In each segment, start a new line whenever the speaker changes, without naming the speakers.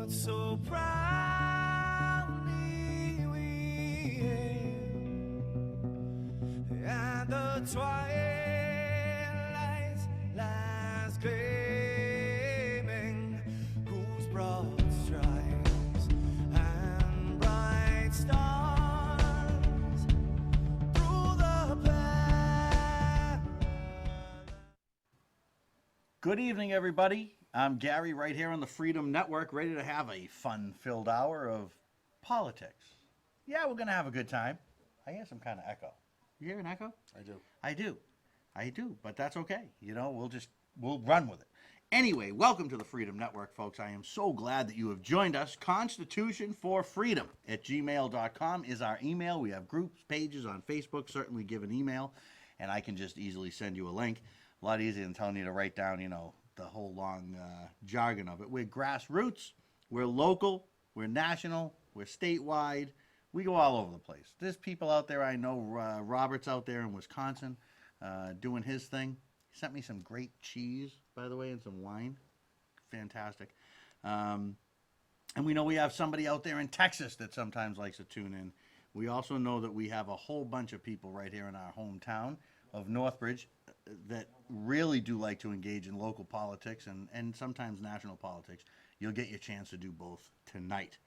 so proudly we hail, and the twilight's last gleaming, whose broad stripes and bright stars through the path.
Good evening, everybody. I'm Gary, right here on the Freedom Network, ready to have a fun-filled hour of politics. Yeah, we're going to have a good time. I hear some kind of echo. You hear an echo?
I do.
I do, but that's okay. You know, we'll run with it. Anyway, welcome to the Freedom Network, folks. I am so glad that you have joined us. Constitution for Freedom at gmail.com is our email. We have groups, pages on Facebook. Certainly give an email, and I can just easily send you a link. A lot easier than telling you to write down, the whole long jargon of it. We're grassroots, we're local, we're national, we're statewide. We go all over the place. There's people out there, I know Robert's out there in Wisconsin doing his thing. He sent me some great cheese, by the way, and some wine. Fantastic. And we know we have somebody out there in Texas that sometimes likes to tune in. We also know that we have a whole bunch of people right here in our hometown of Northbridge that really do like to engage in local politics and sometimes national politics. You'll get your chance to do both tonight.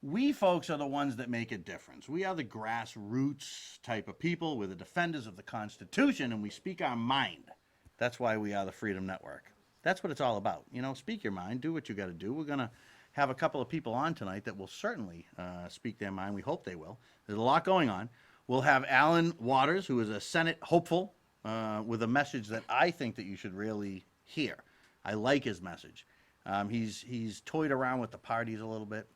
We folks are the ones that make a difference. We are the grassroots type of people. We're the defenders of the Constitution, and we speak our mind. That's why we are the Freedom Network. That's what it's all about. Speak your mind. Do what you got to do. We're going to have a couple of people on tonight that will certainly speak their mind. We hope they will. There's a lot going on. We'll have Alan Waters, who is a Senate hopeful, with a message that I think that you should really hear. I like his message. He's toyed around with the parties a little bit,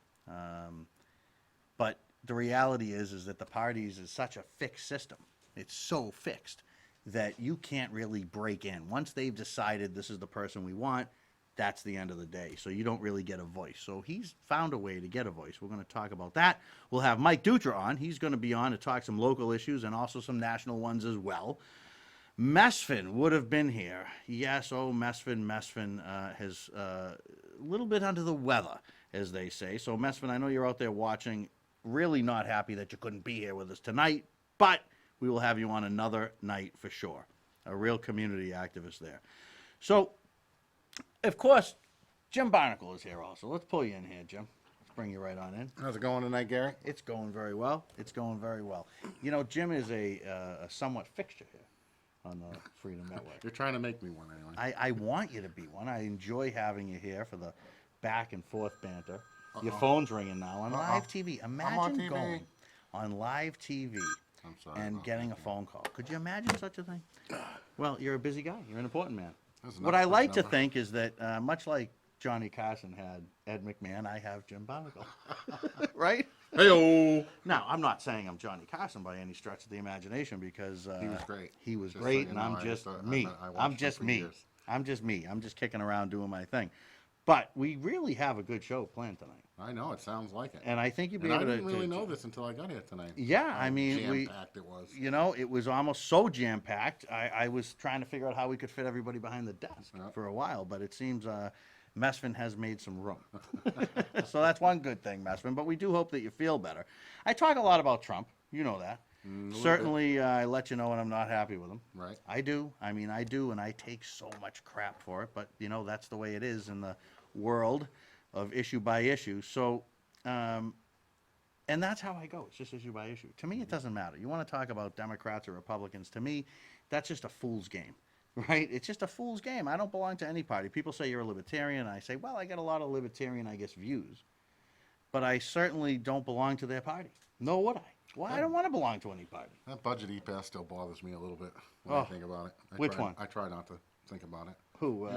but the reality is that the parties is such a fixed system. It's so fixed that you can't really break in. Once they've decided this is the person we want, that's the end of the day. So you don't really get a voice. So he's found a way to get a voice. We're going to talk about that. We'll have Mike Dutra on. He's going to be on to talk some local issues and also some national ones as well. Mesfin would have been here. Yes, Mesfin has a little bit under the weather, as they say. So Mesfin, I know you're out there watching, really not happy that you couldn't be here with us tonight, but we will have you on another night for sure. A real community activist there. So, of course, Jim Barnicle is here also. Let's pull you in here, Jim. Let's bring you right on in.
How's it going tonight, Gary?
It's going very well. Jim is a somewhat fixture here on the Freedom Network.
You're trying to make me one anyway.
I want you to be one. I enjoy having you here for the back and forth banter. Your phone's ringing now on live TV. Imagine going on live TV and getting a phone call. Could you imagine such a thing? Well, you're a busy guy. You're an important man. What I like to think is that much like Johnny Carson had Ed McMahon, I have Jim Barnicle. Right?
Hey-o!
Now, I'm not saying I'm Johnny Carson by any stretch of the imagination because
he was great.
He was
Just
great,
so
and
know,
I'm just
I
me. I'm just me.
years.
I'm just me. I'm just kicking around doing my thing. But we really have a good show planned tonight.
I know, it sounds like it.
And I think you'd be
And
able to...
I didn't really know this until I got here tonight.
Yeah,
How
I mean,
jam-packed it was.
It was almost so jam-packed. I was trying to figure out how we could fit everybody behind the desk for a while, but it seems Mesfin has made some room. So that's one good thing, Mesfin, but we do hope that you feel better. I talk a lot about Trump. You know that. Certainly, I let you know when I'm not happy with him.
Right.
I do, and I take so much crap for it, but, that's the way it is in the world of issue by issue. So, and that's how I go. It's just issue by issue. To me, it doesn't matter. You want to talk about Democrats or Republicans. To me, that's just a fool's game, right? It's just a fool's game. I don't belong to any party. People say you're a libertarian. I say, well, I got a lot of libertarian, views. But I certainly don't belong to their party. Nor would I. Well, I don't want to belong to any party.
That budget e-pass still bothers me a little bit when I think about it.
Which one?
I try not to think about it.
Who?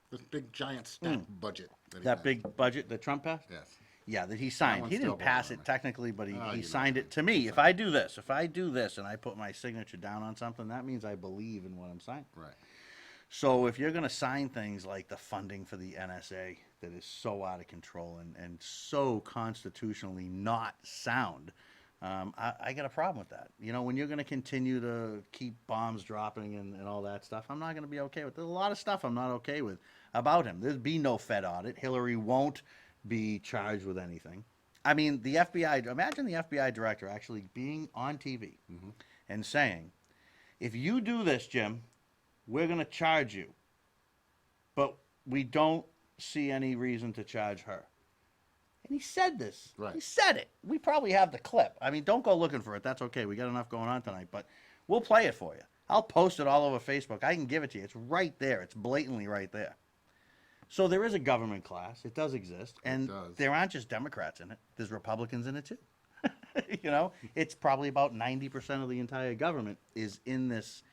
This big giant stack budget.
That big budget that Trump passed?
Yes.
Yeah, that he signed.
one's
He didn't
still
pass
bothering
it
me.
technically, but he
you
signed
know,
it to me. If I do this and I put my signature down on something, that means I believe in what I'm signing.
Right.
So if you're going to sign things like the funding for the NSA that is so out of control and so constitutionally not sound, I got a problem with that. When you're going to continue to keep bombs dropping and all that stuff, I'm not going to be okay with it. There's a lot of stuff I'm not okay with. about him. There'd be no Fed audit. Hillary won't be charged with anything. I mean, the FBI, imagine the FBI director actually being on TV and saying, if you do this, Jim, we're going to charge you. But we don't see any reason to charge her. And he said this.
Right.
He said it. We probably have the clip. I mean, don't go looking for it. That's okay. We got enough going on tonight. But we'll play it for you. I'll post it all over Facebook. I can give it to you. It's right there. It's blatantly right there. So there is a government class. It does exist. And there aren't just Democrats in it. There's Republicans in it too. You know, it's probably about 90% of the entire government is in this,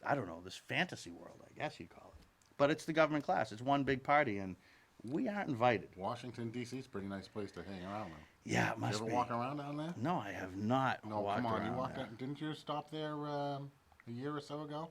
I don't know, this fantasy world, I guess you'd call it. But it's the government class. It's one big party, and we aren't invited.
Washington, D.C. is a pretty nice place to hang around, though.
Yeah, it must
You
be.
ever walk around down there?
No, I have not
No,
walked
come on.
around
You walked
there.
out, didn't you stop there a year or so ago?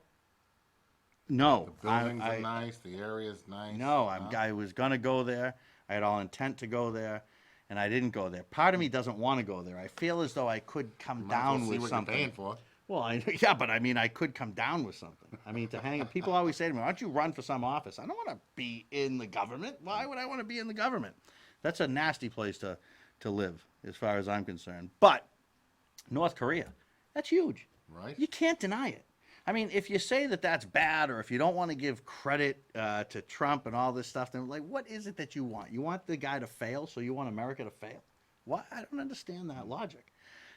No.
The buildings are nice. The area's nice.
No, I was going to go there. I had all intent to go there, and I didn't go there. Part of me doesn't want to go there. I feel as though I could come
Might as well
down
see
with
what
something.
You're paying for.
Well, yeah, but I mean, I could come down with something. I mean, to hang. People always say to me, "Why don't you run for some office?" I don't want to be in the government. Why would I want to be in the government? That's a nasty place to live, as far as I'm concerned. But North Korea, that's huge.
Right.
You can't deny it. I mean, if you say that that's bad, or if you don't want to give credit to Trump and all this stuff, then like, what is it that you want? You want the guy to fail, so you want America to fail? Why? I don't understand that logic.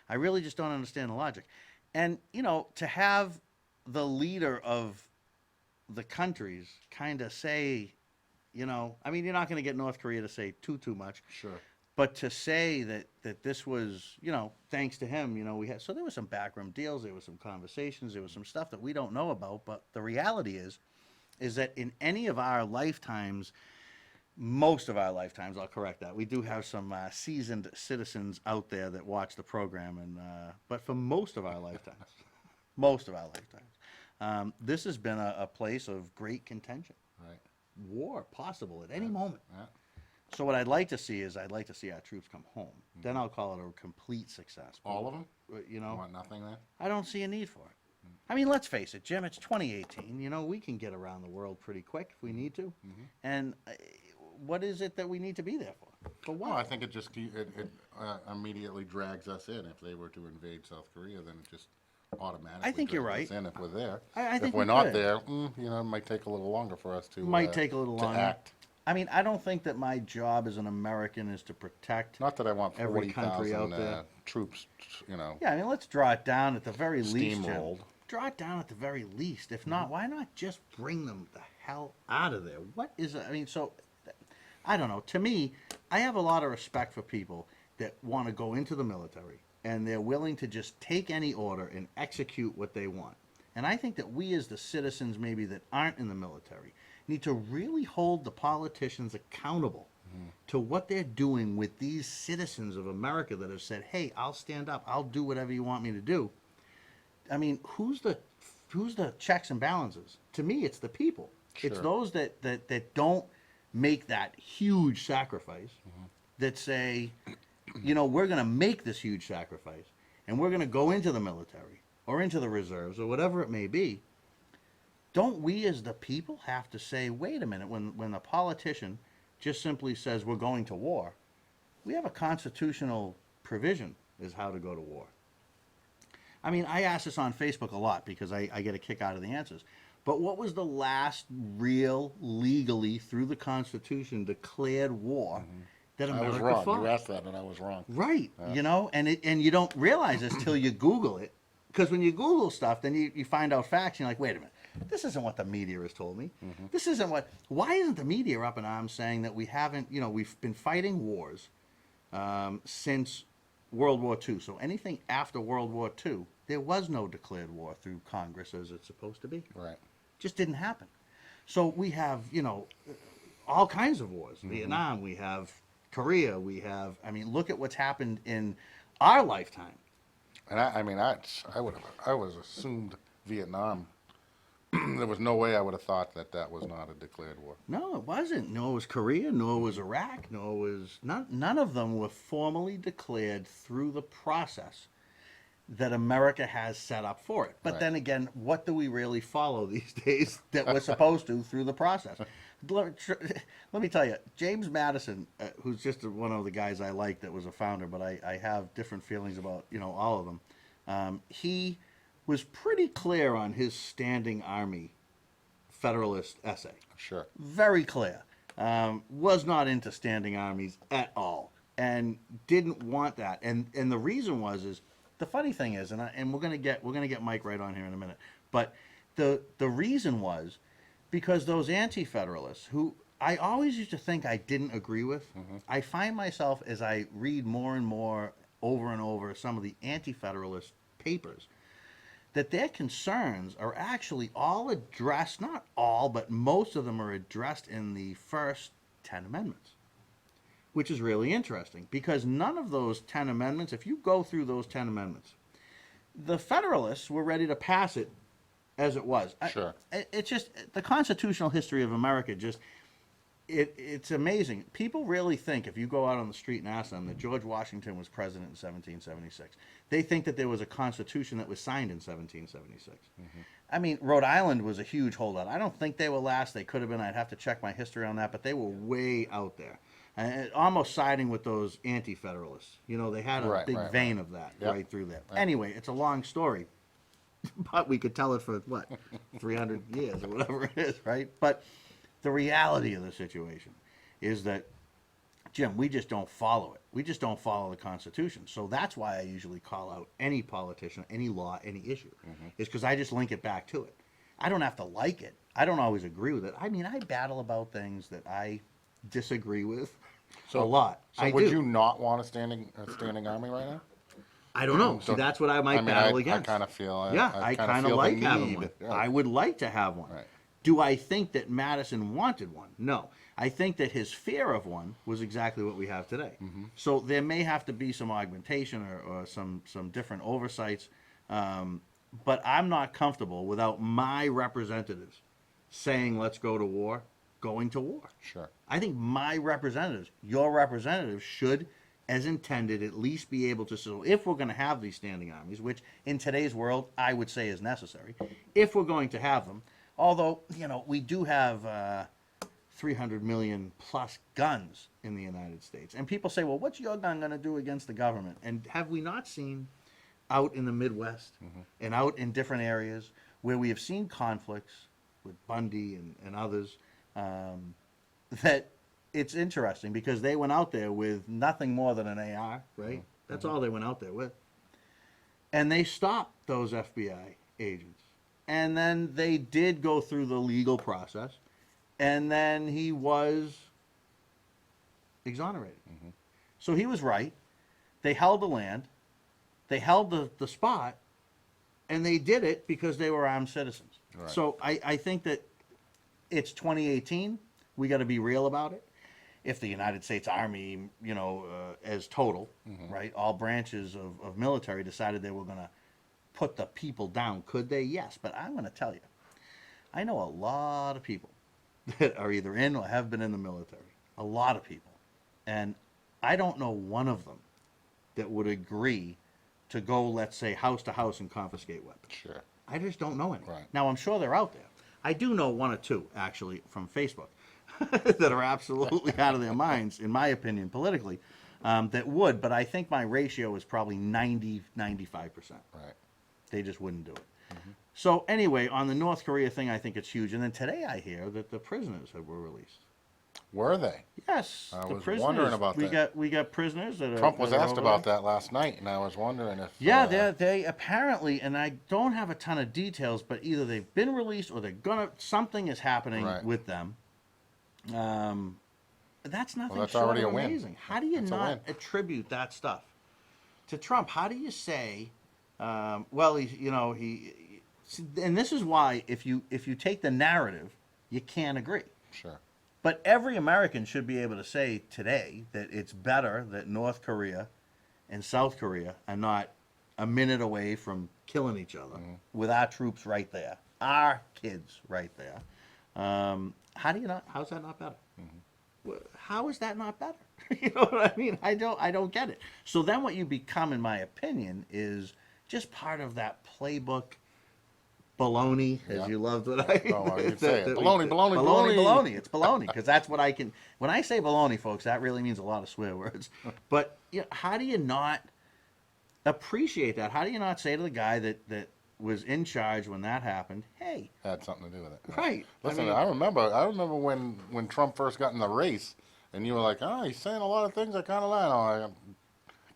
I really just don't understand the logic. And, you know, to have the leader of the countries kind of say, you know, I mean, you're not going to get North Korea to say too much.
Sure.
But to say that this was, you know, thanks to him, you know, we had, so there was some backroom deals, there was some conversations, there was some stuff that we don't know about. But the reality is that in any of our lifetimes, most of our lifetimes, I'll correct that. We do have some seasoned citizens out there that watch the program, and but for most of our lifetimes, this has been a place of great contention.
Right.
War possible at any moment.
Yeah.
So what I'd like to see is I'd like to see our troops come home. Then I'll call it a complete success.
All of them?
You know,
You want nothing there?
I don't see a need for it. I mean, let's face it, Jim, it's 2018. You know, we can get around the world pretty quick if we need to. And what is it that we need to be there for? For what?
Well, I think it just immediately drags us in. If they were to invade South Korea, then it just automatically
I think you're
drags us
right.
in if we're there.
I think
if we're
we
not
could.
there, you know, it might take a little longer for us to
Might take a little
to
longer.
act.
I mean, I don't think that my job as an American is to protect.
Not that I want
Every country
40,000
out there.
troops, you know.
Yeah, I mean, let's draw it down at the very least, Jim.
Steamrolled.
Draw it down at the very least. If not, why not just bring them the hell out of there? What is it? I mean, so, I don't know. To me, I have a lot of respect for people that want to go into the military and they're willing to just take any order and execute what they want. And I think that we as the citizens maybe that aren't in the military need to really hold the politicians accountable to what they're doing with these citizens of America that have said, hey, I'll stand up, I'll do whatever you want me to do. I mean, who's the checks and balances? To me, it's the people. It's
Sure.
those that don't make that huge sacrifice, that say, you know, we're going to make this huge sacrifice, and we're going to go into the military or into the reserves or whatever it may be. Don't we as the people have to say, wait a minute, when a politician just simply says we're going to war, we have a constitutional provision as how to go to war. I mean, I ask this on Facebook a lot because I get a kick out of the answers. But what was the last real, legally, through the Constitution, declared war that America
I was wrong.
fought?
You asked that, and I was wrong.
Right, you know, and you don't realize this till you Google it. Because when you Google stuff, then you find out facts, and you're like, wait a minute, this isn't what the media has told me. This isn't what, why isn't the media up in arms saying that we haven't, you know, we've been fighting wars since World War II. So anything after World War II, there was no declared war through Congress as it's supposed to be.
Right.
Just didn't happen. So we have, you know, all kinds of wars. Vietnam, we have Korea, we have, I mean, look at what's happened in our lifetime.
And I mean, I was assumed Vietnam. There was no way I would have thought that was not a declared war.
No, it wasn't. Nor was Korea, nor was Iraq, nor was, none of them were formally declared through the process. that America has set up for it. But
Right.
then again, what do we really follow these days that we're supposed to through the process? Let me tell you, James Madison, who's just one of the guys I like that was a founder, but I have different feelings about all of them. He was pretty clear on his standing army Federalist essay.
Sure.
Very clear. Was not into standing armies at all, and didn't want that. And the reason is the funny thing is, and we're gonna get Mike right on here in a minute. But the reason was because those anti-federalists, who I always used to think I didn't agree with, I find myself as I read more and more over and over some of the anti-federalist papers, that their concerns are actually all addressed, not all, but most of them are addressed in the first 10 amendments, which is really interesting because none of those 10 amendments, if you go through those 10 amendments, the Federalists were ready to pass it as it was.
Sure.
It's just the constitutional history of America it's amazing. People really think, if you go out on the street and ask them, that George Washington was president in 1776. They think that there was a constitution that was signed in 1776. I mean, Rhode Island was a huge holdout. I don't think they were last. They could have been. I'd have to check my history on that, but they were way out there. Almost siding with those anti-federalists. They had a big vein of that right through there.
Right.
Anyway, it's a long story, but we could tell it for, 300 years or whatever it is, right? But the reality of the situation is that, Jim, we just don't follow it. We just don't follow the Constitution. So that's why I usually call out any politician, any law, any issue, is because I just link it back to it. I don't have to like it. I don't always agree with it. I mean, I battle about things that I disagree with a lot.
So would you not want a standing army right now?
I don't know. See, that's what I might battle against.
I kind of feel.
I kind of like having one.
Yeah.
I would like to have one.
Right.
Do I think that Madison wanted one? No. I think that his fear of one was exactly what we have today. So there may have to be some augmentation or some different oversights, but I'm not comfortable without my representatives saying let's go to war, going to war.
Sure.
I think my representatives, your representatives, should, as intended, at least be able to, so if we're going to have these standing armies, which in today's world I would say is necessary, if we're going to have them, although, we do have 300 million plus guns in the United States. And people say, well, what's your gun going to do against the government? And have we not seen out in the Midwest and out in different areas where we have seen conflicts with Bundy and others, that it's interesting because they went out there with nothing more than an AR, right? That's all they went out there with. And they stopped those FBI agents. And then they did go through the legal process. And then he was exonerated. So he was right. They held the land. They held the spot. And they did it because they were armed citizens.
Right.
So I think that it's 2018. We got to be real about it. If the United States Army, as total, right, all branches of military decided they were going to put the people down, could they? Yes. But I'm going to tell you, I know a lot of people that are either in or have been in the military. A lot of people. And I don't know one of them that would agree to go, let's say, house to house and confiscate weapons.
Sure.
I just don't know any.
Right.
Now, I'm sure they're out there. I do know one or two, actually, from Facebook that are absolutely out of their minds, in my opinion, politically, that would. But I think my ratio is probably 90, 95%.
Right.
They just wouldn't do it. So anyway, on the North Korea thing, I think it's huge. And then today I hear that the prisoners were released.
Were they?
Yes,
I
the
was
prisoners.
wondering about that.
We got prisoners that are.
Trump was
that are
asked
over
about
there.
that last night, and I was wondering if.
Yeah, they apparently, and I don't have a ton of details, but either they've been released or they're gonna. Something is happening
Right.
with them. That's nothing
that's
short
already
of
a win.
amazing. How do you
That's a
not
win.
attribute that stuff to Trump? How do you say? And this is why if you take the narrative, you can't agree.
Sure.
But every American should be able to say today that it's better that North Korea and South Korea are not a minute away from killing each other with our troops right there, our kids right there. How's that not better? How is that not better? You know what I mean? I don't get it. So then what you become, in my opinion, is just part of that playbook baloney, as
Yeah.
you loved what I
Oh, well, you
that-
say it.
that we-
Baloney, baloney, baloney.
baloney. It's baloney because that's what I can. When I say baloney, folks, that really means a lot of swear words. But you know, how do you not appreciate that? How do you not say to the guy that was in charge when that happened, hey,
Had something to do with it.
right?
Listen,
I
I,
mean,
remember when Trump first got in the race, and you were like, oh, he's saying a lot of things I kind of like. Oh,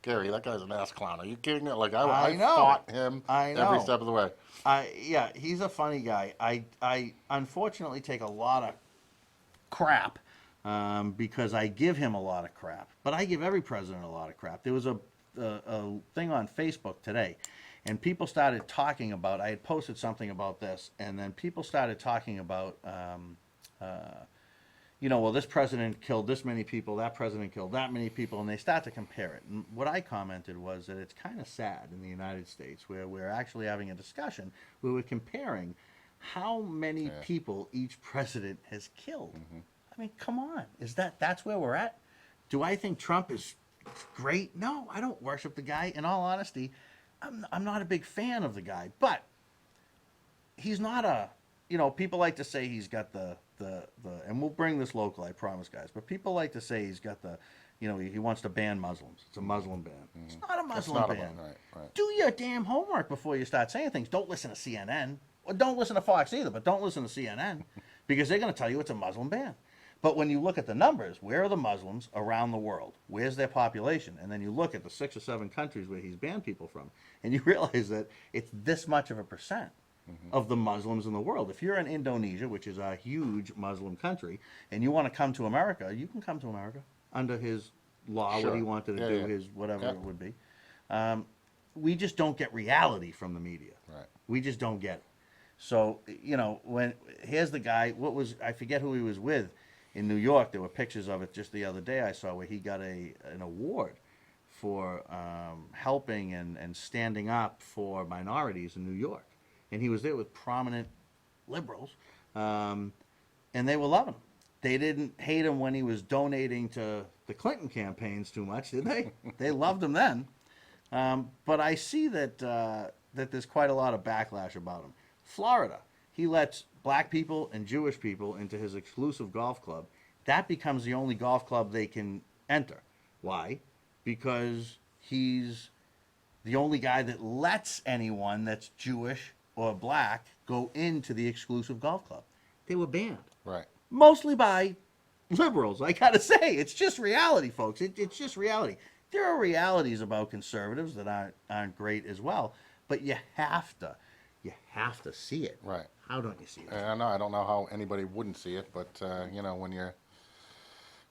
Gary, that guy's an ass clown. Are you kidding me? Like I
know.
fought him
I
every
know.
step of the way.
yeah, he's a funny guy. I unfortunately take a lot of crap because I give him a lot of crap. But I give every president a lot of crap. There was a thing on Facebook today, and people started talking about. I had posted something about this, and then people started talking about. Well, this president killed this many people, that president killed that many people, and they start to compare it. And what I commented was that it's kind of sad in the United States where we're actually having a discussion where we're comparing how many people each president has killed. I mean, come on. That's where we're at? Do I think Trump is great? No, I don't worship the guy. In all honesty, I'm not a big fan of the guy, but he's not a, people like to say he's got the and we'll bring this local, I promise, guys. But people like to say he's got the, he wants to ban Muslims. It's a Muslim ban. It's not a Muslim ban.
Right.
Do your damn homework before you start saying things. Don't listen to CNN. Or don't listen to Fox either, but don't listen to CNN because they're going to tell you it's a Muslim ban. But when you look at the numbers, where are the Muslims around the world? Where's their population? And then you look at the 6 or 7 countries where he's banned people from, and you realize that it's this much of a percent of the Muslims in the world. If you're in Indonesia, which is a huge Muslim country, and you want to come to America, you can come to America under his law,
Sure.
what he wanted to
Yeah,
do,
yeah.
his whatever
Yeah.
it would be. We just don't get reality from the media.
Right.
We just don't get it. So, when here's the guy, I forget who he was with in New York. There were pictures of it just the other day I saw where he got an award for helping and standing up for minorities in New York. And he was there with prominent liberals, and they were loving him. They didn't hate him when he was donating to the Clinton campaigns too much, did they? They loved him then. But I see that there's quite a lot of backlash about him. Florida, he lets black people and Jewish people into his exclusive golf club. That becomes the only golf club they can enter. Why? Because he's the only guy that lets anyone that's Jewish or black go into the exclusive golf club. They were banned.
Right.
Mostly by liberals. I gotta say, it's just reality, folks. It's just reality. There are realities about conservatives that aren't great as well, but you have to see it.
Right.
How don't you see it?
I don't know how anybody wouldn't see it, but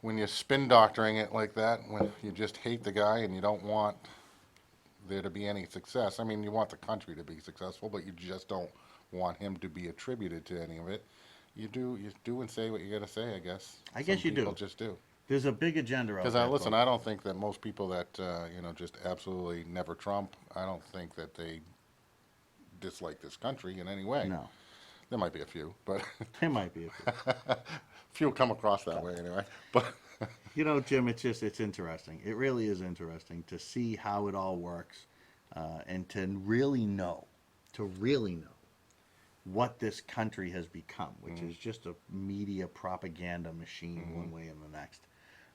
when you're spin doctoring it like that, when you just hate the guy and you don't want there to be any success. I mean, you want the country to be successful, but you just don't want him to be attributed to any of it. You do and say what you got to say, I guess.
I guess
Some
you do.
people just do.
There's a big agenda out
Because
there.
listen,
folks.
I don't think that most people that just absolutely never Trump. I don't think that they dislike this country in any way.
No.
There might be a few, but
There might be a few.
few come across that way anyway. But
Jim, it's interesting. It really is interesting to see how it all works, and to really know what this country has become, which is just a media propaganda machine one way and the next.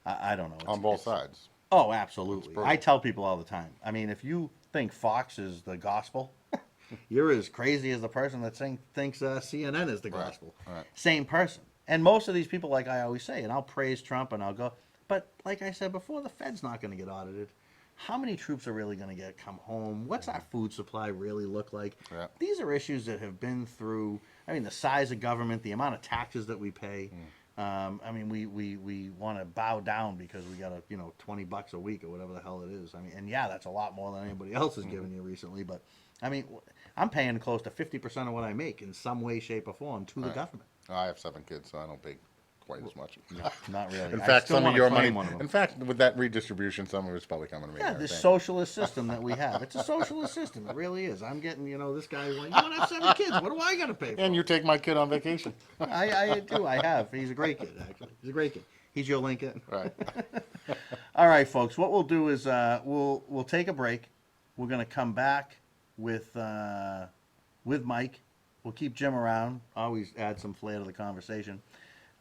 I don't know.
on both sides.
Oh, absolutely.
brutal.
I tell people all the time. I mean, if you think Fox is the gospel, you're as crazy as the person that thinks CNN is the
Right,
gospel.
right.
Same person. And most of these people, like I always say, and I'll praise Trump and I'll go, but like I said before, the Fed's not going to get audited. How many troops are really going to come home? What's our food supply really look like?
Yeah.
These are issues that have been through, the size of government, the amount of taxes that we pay. We want to bow down because we got $20 a week or whatever the hell it is. And that's a lot more than anybody else has given you recently. But I'm paying close to 50% of what I make in some way, shape, or form to the government.
I have 7 kids, so I don't pay quite as much.
Not really.
In
I
fact,
still
some of
wanna
your
claim
money.
one of them.
In fact, with that redistribution, some of it's probably coming to me.
Yeah,
there,
this
thank you.
socialist system that we have. It's a socialist system. It really is. I'm getting, this guy, you want to have 7 kids. What do I got to pay for?
And you take my kid on vacation.
I do. I have. He's a great kid, actually. He's a great kid. He's your Lincoln.
Right.
All right, folks. What we'll do is we'll take a break. We're going to come back with Mike. We'll keep Jim around. Always add some flair to the conversation.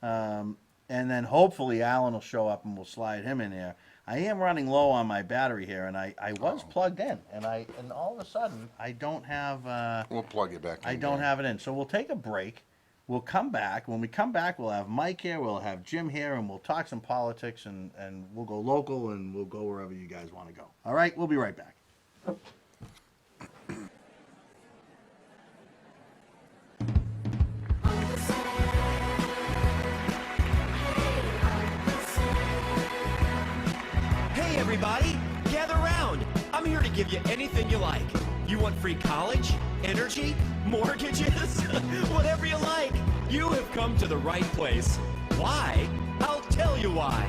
And then hopefully Alan will show up and we'll slide him in here. I am running low on my battery here, and I was plugged in, and all of a sudden I don't have.
We'll plug it back in.
I don't have it in, so we'll take a break. We'll come back. When we come back, we'll have Mike here, we'll have Jim here, and we'll talk some politics, and we'll go local, and we'll go wherever you guys want to go. All right, we'll be right back.
Hey everybody, gather round. I'm here to give you anything you like. You want free college, energy, mortgages, whatever you like. You have come to the right place. Why? I'll tell you why.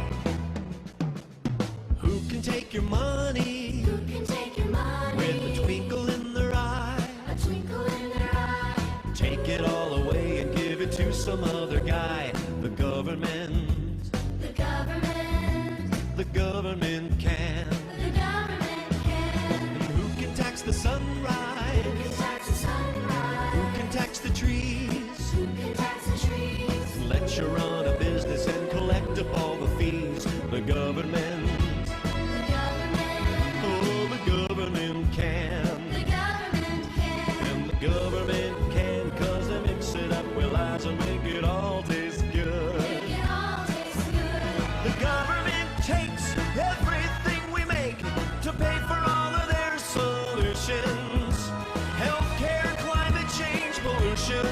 Who can take your money?
Who can take your money?
With a twinkle in their eye.
A twinkle in their eye.
Take it all away and give it to some other guy. The government.
The government.
The government can.
The government can.
And who can tax the sunrise?
Who can tax the sunrise?
Who can tax the trees?
Who can tax the trees?
Let you run a business and collect up all the fees. The government.
The government.
Oh, the government can.
The government can.
And the government can, 'cause they mix it up with lies and make it all taste good.
Make it all taste good.
The government takes everything we make to pay for all of their solutions. Healthcare, climate change, pollution.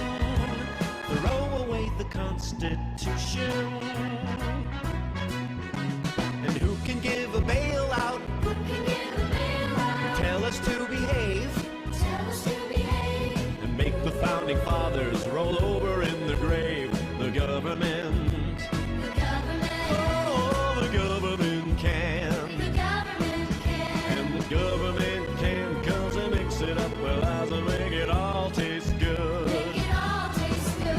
Throw away the Constitution. And who can give a bailout?
Who can give a bailout?
Tell us to behave.
Tell us to behave.
And make the founding fathers roll over in the grave. The government.
The government.
Oh, the government can.
The government can.
And the government can, 'cause they mix it up with lies and make it all taste good.
Make it all taste good.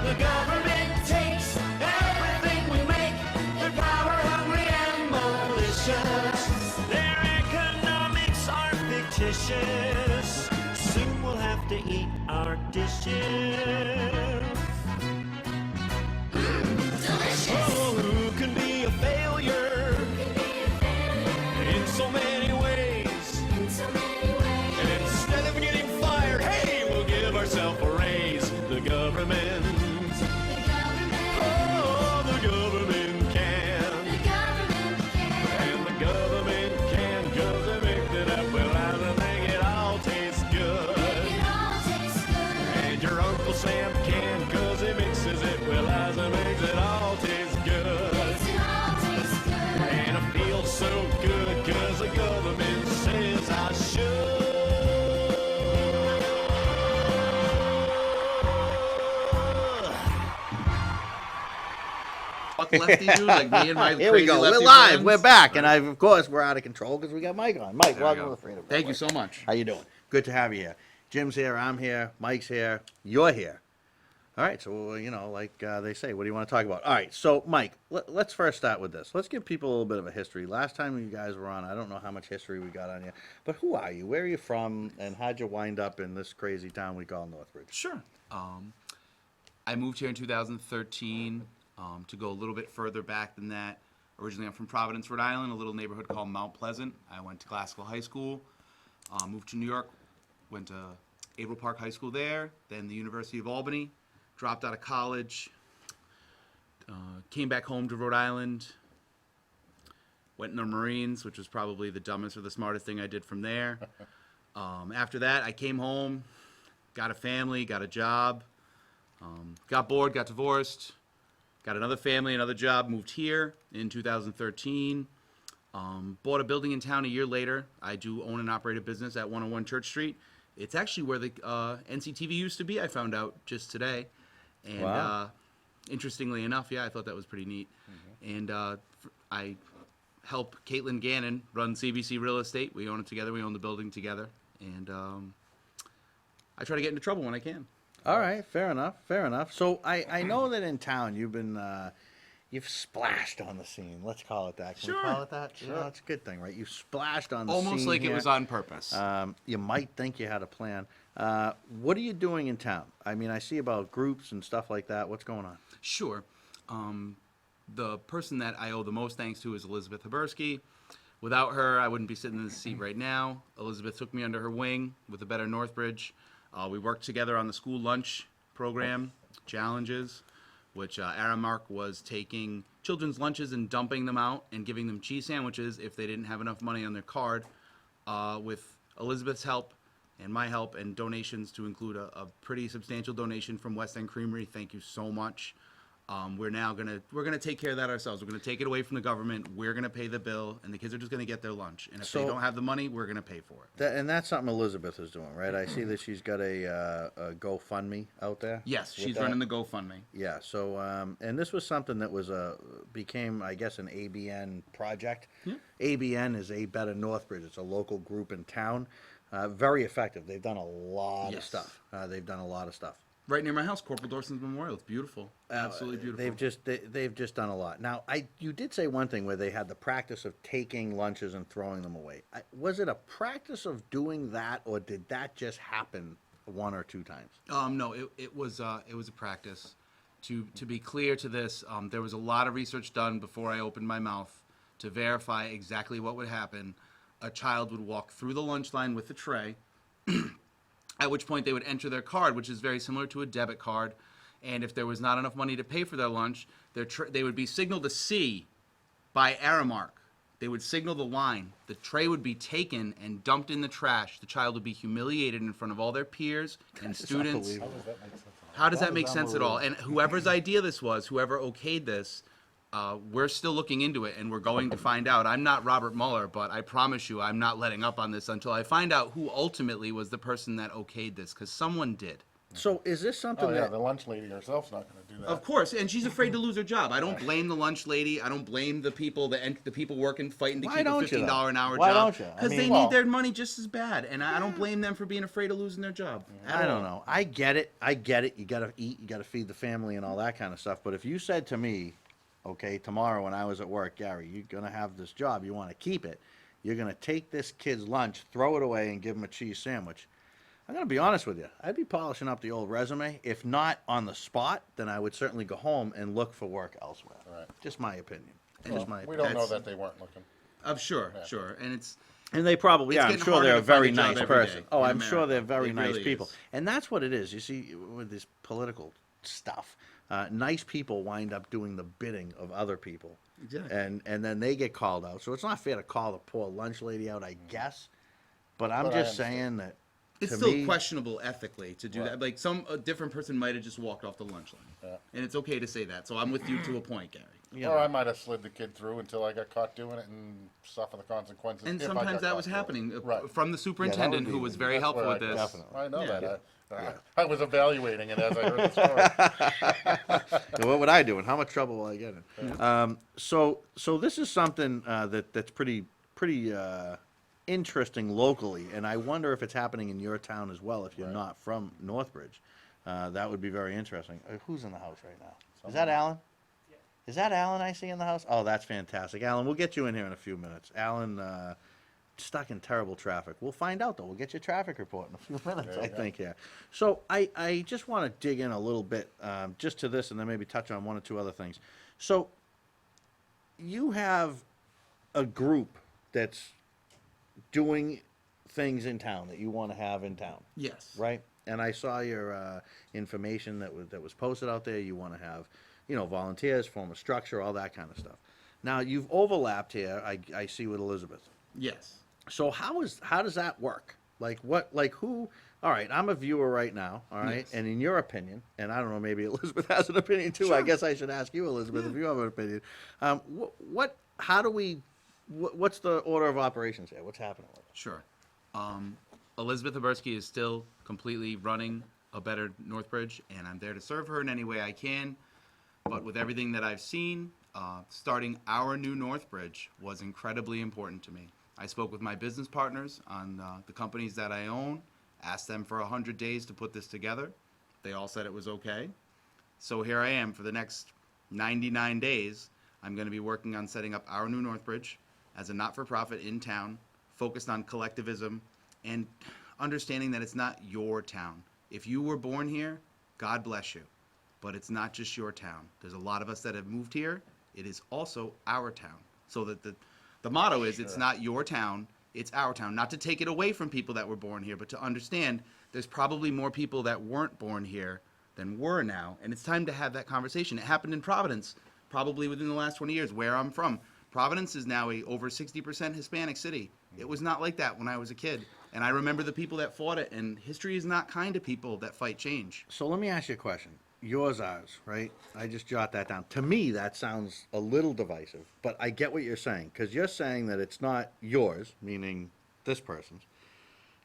The government takes everything we make. They're power hungry and malicious. Their economics are fictitious. Soon we'll have to eat our dishes.
Delicious.
Oh, who can be a failure
Who can be a failure?
in so many ways?
In so many ways.
And instead of getting fired, hey, we'll give ourselves a raise. The government.
The government.
Oh, the government can.
The government can.
And the government can, 'cause they mix it up with lies and make it all taste good.
Make it all taste good.
And your Uncle Sam can, 'cause he mixes it with lies and makes it all taste good.
Makes it all taste good.
And it feels so good, 'cause the government says I should.
Fuck lefty dude like me and my
Here we
crazy
go. We're
lefty
live.
friends.
We're back, and of course we're out of control because we got Mike on. Mike,
There we
welcome
go.
to the Freedom
Thank you
Network.
so much.
How you doing? Good to have you here. Jim's here. I'm here. Mike's here. You're here. All right. So like they say, what do you want to talk about? All right. So Mike, let's first start with this. Let's give people a little bit of a history. Last time you guys were on, I don't know how much history we got on you, but who are you? Where are you from? And how'd you wind up in this crazy town we call Northbridge?
Sure. I moved here in 2013 to go a little bit further back than that. Originally, I'm from Providence, Rhode Island, a little neighborhood called Mount Pleasant. I went to Classical High School, moved to New York, went to Averill Park High School there, then the University of Albany, dropped out of college, came back home to Rhode Island, went in the Marines, which was probably the dumbest or the smartest thing I did from there. After that, I came home, got a family, got a job, got bored, got divorced, got another family, another job, moved here in 2013. Bought a building in town a year later. I do own and operate a business at 101 Church Street. It's actually where the NCTV used to be, I found out just today. And
Wow.
Interestingly enough, yeah, I thought that was pretty neat. And I help Caitlin Gannon run CBC Real Estate. We own it together. We own the building together. And I try to get into trouble when I can.
All right, fair enough, fair enough. So I know that in town you've been you've splashed on the scene. Let's call it that. Can we
Sure.
call it that? Sure. It's a good thing, right? You've splashed on the scene.
Almost like it
here.
was on purpose.
You might think you had a plan. What are you doing in town? I mean, I see about groups and stuff like that. What's going on?
Sure. The person that I owe the most thanks to is Elizabeth Habersky. Without her, I wouldn't be sitting in this seat right now. Elizabeth took me under her wing with a Better Northbridge. We worked together on the school lunch program, challenges, which Aramark was taking children's lunches and dumping them out and giving them cheese sandwiches if they didn't have enough money on their card. With Elizabeth's help and my help and donations to include a pretty substantial donation from West End Creamery. Thank you so much. We're gonna take care of that ourselves. We're gonna take it away from the government. We're gonna pay the bill, and the kids are just gonna get their lunch. And if they
So-
don't have the money, we're gonna pay for it.
And that's something Elizabeth is doing, right? I see that she's got a GoFundMe out there.
Yes,
with
she's
that.
running the GoFundMe.
Yeah. So, and this was something that was became, I guess, an ABN project. ABN is A Better Northbridge. It's a local group in town. Very effective. They've done a lot of
Yes.
stuff. They've done a lot of stuff.
Right near my house, Corporal Dorson's Memorial. It's beautiful, absolutely beautiful.
They've just done a lot. Now, you did say one thing where they had the practice of taking lunches and throwing them away. Was it a practice of doing that, or did that just happen one or two times?
No, it was a practice. To be clear to this, there was a lot of research done before I opened my mouth to verify exactly what would happen. A child would walk through the lunch line with a tray, at which point they would enter their card, which is very similar to a debit card. And if there was not enough money to pay for their lunch, they would be signaled to C by Aramark. They would signal the line. The tray would be taken and dumped in the trash. The child would be humiliated in front of all their peers and students.
unbelievable.
How does that make sense at all? And whoever's idea this was, whoever okayed this, we're still looking into it, and we're going to find out. I'm not Robert Mueller, but I promise you I'm not letting up on this until I find out who ultimately was the person that okayed this, because someone did.
So, is this something
Oh, yeah,
that?
the lunch lady herself's not gonna do that.
Of course, and she's afraid to lose her job. I don't blame the lunch lady. I don't blame the people, the people working, fighting to
Why
keep a
don't you,
$15
though?
an hour
Why
job.
don't you? I
Because
mean,
they
well-
need their money just as bad, and I don't blame them for being afraid of losing their job.
I don't know. I get it. You gotta eat. You gotta feed the family and all that kind of stuff. But if you said to me, okay, tomorrow when I was at work, Gary, you're gonna have this job. You want to keep it. You're gonna take this kid's lunch, throw it away, and give him a cheese sandwich. I'm gonna be honest with you. I'd be polishing up the old resume. If not on the spot, then I would certainly go home and look for work elsewhere.
Right.
Just my opinion.
Well,
Just my
we
opinion.
don't know that they weren't looking.
Sure, and it's
And they probably,
It's
yeah, I'm
getting
sure
harder
they're a
to find
very
a job
nice
every
person.
day
Oh,
in
I'm sure they're
America.
very
It
nice
really
people.
is.
And that's what it is. You see, with this political stuff, nice people wind up doing the bidding of other people.
Exactly.
And then they get called out. So it's not fair to call the poor lunch lady out, I guess. But I'm
But I
just saying that
It's
to
still
me,
questionable ethically to do
Right.
that. Like a different person might have just walked off the lunch line,
Yeah.
and it's okay to say that. So I'm with you to a point, Gary.
you know,
Or I might have slid the kid through until I got caught doing it and suffer the consequences.
And
if I
sometimes
got
that
caught
was
doing it.
happening
Right.
from the superintendent,
be
who was
the-
very
That's
helpful
where
with
I-
this.
Definitely.
I know
Yeah.
that.
Yeah.
I was evaluating it as I heard the story.
what would I do, and how much trouble will I get in? So this is something that's pretty interesting locally, and I wonder if it's happening in your town as well. If you're
Right.
not from Northbridge, that would be very interesting. Who's in the house right now? Is that Alan? Is that Alan I see in the house? Oh, that's fantastic, Alan. We'll get you in here in a few minutes. Alan, stuck in terrible traffic. We'll find out though. We'll get your traffic report in a few minutes,
There
I
you go.
think. Here. So I just want to dig in a little bit just to this, and then maybe touch on one or two other things. So you have a group that's doing things in town that you want to have in town,
Yes.
right? And I saw your information that was posted out there. You want to have, volunteers, form a structure, all that kind of stuff. Now you've overlapped here. I see with Elizabeth.
Yes.
So how does that work? Who? All right, I'm a viewer right now. All right,
Yes.
and in your opinion, and I don't know, maybe Elizabeth has an opinion too. I guess I should ask you, Elizabeth, if you have an opinion. What's the order of operations here? What's happening with it?
Sure. Elizabeth Habersky is still completely running a Better Northbridge, and I'm there to serve her in any way I can. But with everything that I've seen, starting our new Northbridge was incredibly important to me. I spoke with my business partners on the companies that I own, asked them for 100 days to put this together. They all said it was okay. So here I am for the next 99 days, I'm going to be working on setting up our new Northbridge as a not-for-profit in town, focused on collectivism and understanding that it's not your town. If you were born here, God bless you. But it's not just your town. There's a lot of us that have moved here. It is also our town. So that the motto is it's not your town, it's our town. Not to take it away from people that were born here, but to understand there's probably more people that weren't born here than were now. And it's time to have that conversation. It happened in Providence, probably within the last 20 years, where I'm from. Providence is now a over 60% Hispanic city. It was not like that when I was a kid. And I remember the people that fought it, and history is not kind to people that fight change.
So let me ask you a question. Yours, ours, right? I just jot that down. To me, that sounds a little divisive, but I get what you're saying, because you're saying that it's not yours, meaning this person's.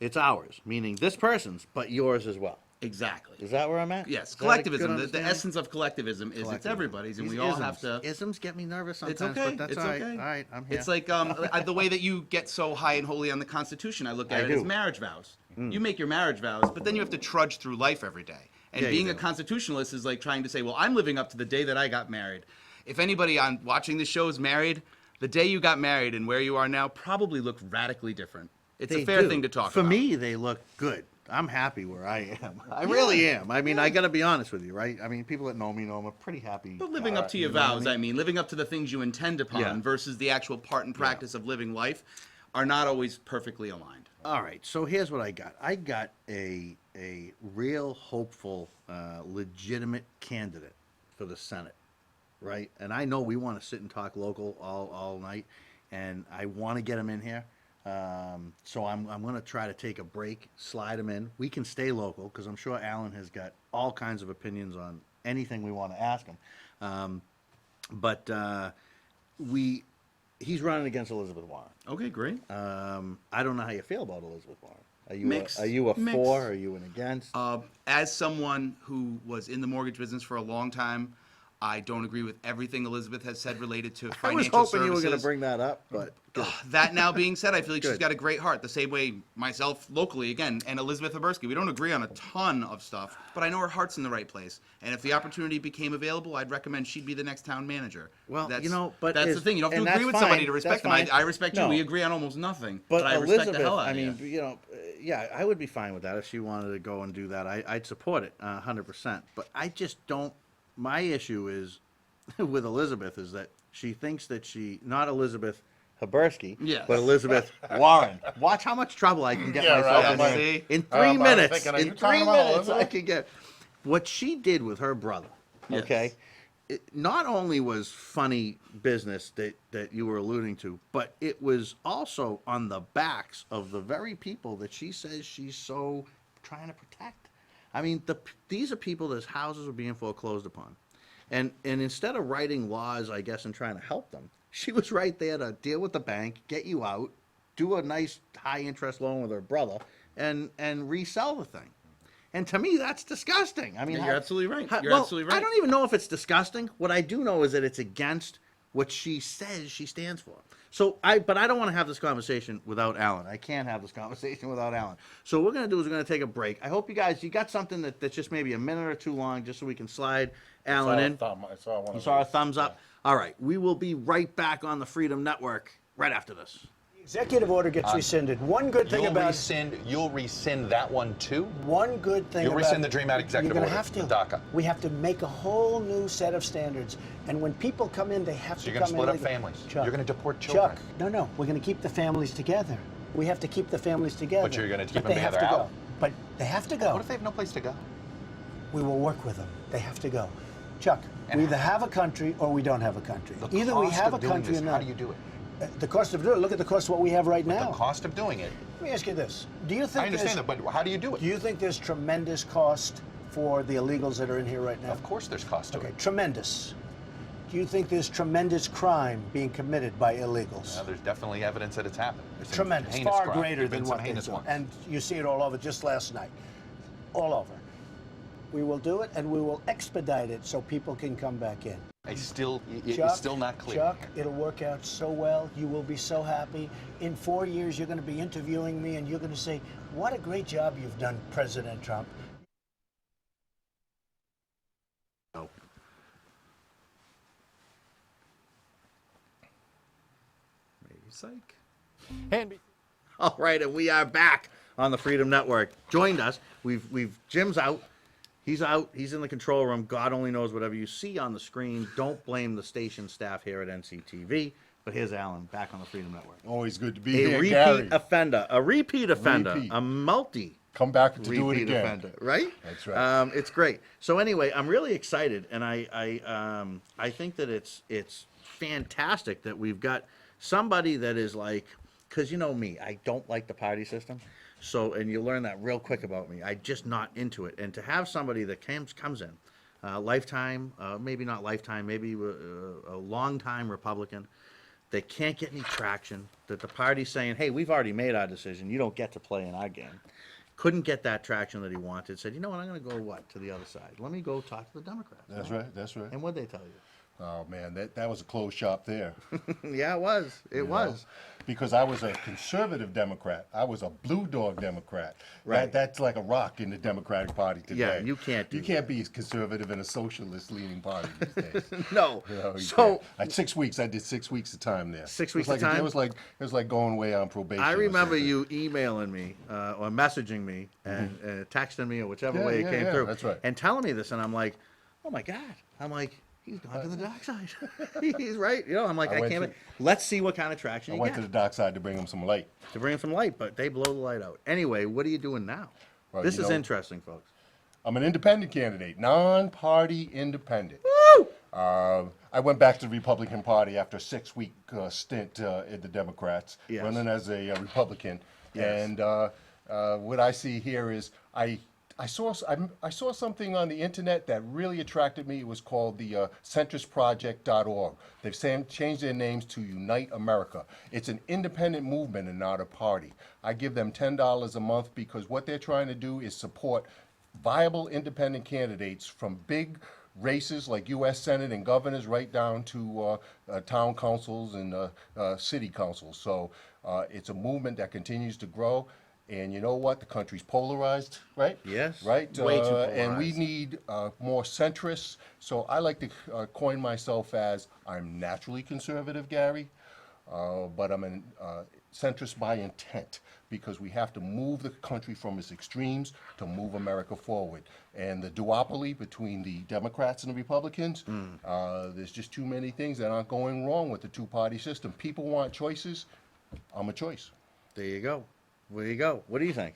It's ours, meaning this person's, but yours as well.
Exactly.
Is that where I'm at?
Yes,
Is that a good
collectivism. The
understanding?
essence of collectivism is it's
Collectivism.
everybody's, and
These
we all
isms.
have to.
Isms get me nervous sometimes,
It's okay.
but that's
It's
all right.
okay.
All right, I'm here.
It's like the way that you get so high and holy on the Constitution. I look at
I
it
do.
as marriage vows. You make your marriage vows, but then you have to trudge through life every day. And
Yeah, you
being a
do.
constitutionalist is like trying to say, well, I'm living up to the day that I got married. If anybody on watching this show is married, the day you got married and where you are now probably look radically different. It's
They
a fair
do.
thing to talk
For
about.
me, they look good. I'm happy where I am. I really am. I mean, I got to be honest with you, right? I mean, people that know me know I'm a pretty happy.
But living up to your
you know what I
vows,
mean?
I mean, living up to the things you intend upon
Yeah.
versus the actual part and practice of living life are not always perfectly aligned.
All right, so here's what I got. I got a real hopeful, legitimate candidate for the Senate, right? And I know we want to sit and talk local all night, and I want to get him in here. So I'm going to try to take a break, slide him in. We can stay local because I'm sure Alan has got all kinds of opinions on anything we want to ask him. But he's running against Elizabeth Warren.
Okay, great.
I don't know how you feel about Elizabeth Warren.
Mixed.
Are you a
Mixed.
for? Are you an against?
As someone who was in the mortgage business for a long time, I don't agree with everything Elizabeth has said related to
I was
financial
hoping
services.
you were going to bring that up, but good.
That now being said, I feel like she's
Good.
got a great heart. The same way myself locally, again, and Elizabeth Habersky. We don't agree on a ton of stuff, but I know her heart's in the right place. And if the opportunity became available, I'd recommend she'd be the next town manager.
Well,
that's,
you know, but
that's
is-
the thing. You don't have
and
to agree
that's
with somebody
fine.
to respect them.
That's fine.
I respect you.
No.
We agree on almost nothing,
But
I respect
Elizabeth,
the hell out
I
of
mean,
you.
you know, yeah, I would be fine with that if she wanted to go and do that. I'd support it 100%. But I just don't. My issue is with Elizabeth is that she thinks that not Elizabeth Habersky,
Yes.
but Elizabeth Warren. Watch how much trouble I can get
Yeah,
myself
right.
in
Yeah,
here.
see?
In
I
3
was
minutes.
thinking, are
In
you
3
talking about
minutes, I
Elizabeth?
can get. What she did with her brother,
Yes.
okay, it not only was funny business that you were alluding to, but it was also on the backs of the very people that she says she's so trying to protect. I mean, these are people whose houses were being foreclosed upon. And instead of writing laws, I guess, and trying to help them, she was right there to deal with the bank, get you out, do a nice high interest loan with her brother, and resell the thing. And to me, that's disgusting. I mean,
Yeah, you're absolutely right. You're
well,
absolutely
I
right.
don't even know if it's disgusting. What I do know is that it's against what she says she stands for. So but I don't want to have this conversation without Alan. I can't have this conversation without Alan. So what we're going to do is we're going to take a break. I hope you guys, you got something that's just maybe a minute or two long, just so we can slide Alan in.
I saw one
You
of
saw a
those.
thumbs up? All right. We will be right back on the Freedom Network right after this.
Executive order gets rescinded. One good thing about
You'll rescind that one too?
one good thing
You'll
about
rescind the Dream Act executive
you're gonna
order,
have to.
the DACA.
We have to make a whole new set of standards. And when people come in, they have
So
to
you're
come
gonna
in.
split up families.
Chuck,
You're gonna deport children.
Chuck, no, we're going to keep the families together. We have to keep the families together.
But you're gonna keep
But
them
they have
together
to
out.
go. But they have to go.
What if they have no place to go?
We will work with them. They have to go. Chuck,
And
we either have a country or we don't have a country.
The
Either we
cost
have
of
a
doing
country
this,
or
how
not.
do you do it?
The cost of doing it. Look at the cost of what we have right now.
The cost of doing it.
Let me ask you this: do you think
I understand that, but how do you do it?
Do you think there's tremendous cost for the illegals that are in here right now?
Of course there's cost to
Okay,
it.
tremendous. Do you think there's tremendous crime being committed by illegals?
There's definitely evidence that it's happened. There's some
Tremendous,
heinous
far
crime.
greater
There've
than
been some
what
heinous
they've done.
ones.
And you see it all over just last night. All over. We will do it, and we will expedite it so people can come back in.
It's still not clear.
Chuck, it'll work out so well. You will be so happy. In 4 years, you're going to be interviewing me, and you're going to say, "What a great job you've done, President Trump."
Psych.
All right, and we are back on the Freedom Network. Joined us. Jim's out. He's out. He's in the control room. God only knows whatever you see on the screen. Don't blame the station staff here at NCTV. But here's Alan back on the Freedom Network.
Always good to be
A
here,
repeat
Gary.
offender. A repeat offender.
Repeat.
A multi.
Come back to do it
Repeat
again.
offender, right?
That's right.
It's great. So anyway, I'm really excited, and I think that it's fantastic that we've got somebody that is like, because you know me, I don't like the party system. So, and you learn that real quick about me. I'm just not into it. And to have somebody that comes in, lifetime, maybe not lifetime, maybe a long time Republican, they can't get any traction. That the party's saying, "Hey, we've already made our decision. You don't get to play in our game." Couldn't get that traction that he wanted. Said, "You know what? I'm going to go to the other side. Let me go talk to the Democrats."
That's right. That's right.
And what'd they tell you?
Oh man, that was a closed shop there.
Yeah, it was. It was.
Because I was a conservative Democrat. I was a blue dog Democrat.
Right.
That's like a rock in the Democratic Party today.
Yeah, you can't do
You can't be as conservative in a socialist leaning party these days.
No.
You
So
can't. I had 6 weeks. I did 6 weeks of time there.
6
It was
weeks of time?
It was like going away on probation.
I
or
remember
something.
you emailing me or messaging me and texting me or whichever
Yeah,
way it
yeah,
came
yeah,
through.
that's right.
And telling me this, and I'm like, oh my God. I'm like, he's gone to the dark side. He's right. You know, I'm like,
I
I
went
can't.
to-
Let's see what kind of traction
I
you
went
get
to the dark side to bring him some light.
to bring some light, but they blow the light out. Anyway, what are you doing now?
Well,
This
you
is
know-
interesting, folks.
I'm an independent candidate, non-party independent.
Woo!
I went back to the Republican Party after a 6-week stint in the Democrats,
Yes.
running as a Republican.
Yes.
And what I see here is I saw something on the internet that really attracted me. It was called the centristproject.org. They've changed their names to Unite America. It's an independent movement and not a party. I give them $10 a month because what they're trying to do is support viable independent candidates from big races like U.S. Senate and governors right down to town councils and city councils. So it's a movement that continues to grow. And you know what? The country's polarized, right?
Yes.
Right?
Way too
And we
polarized.
need more centrists. So I like to coin myself as I'm naturally conservative, Gary, but I'm a centrist by intent because we have to move the country from its extremes to move America forward. And the duopoly between the Democrats and the Republicans, there's just too many things that aren't going wrong with the two-party system. People want choices. I'm a choice.
There you go. There you go. What do you think?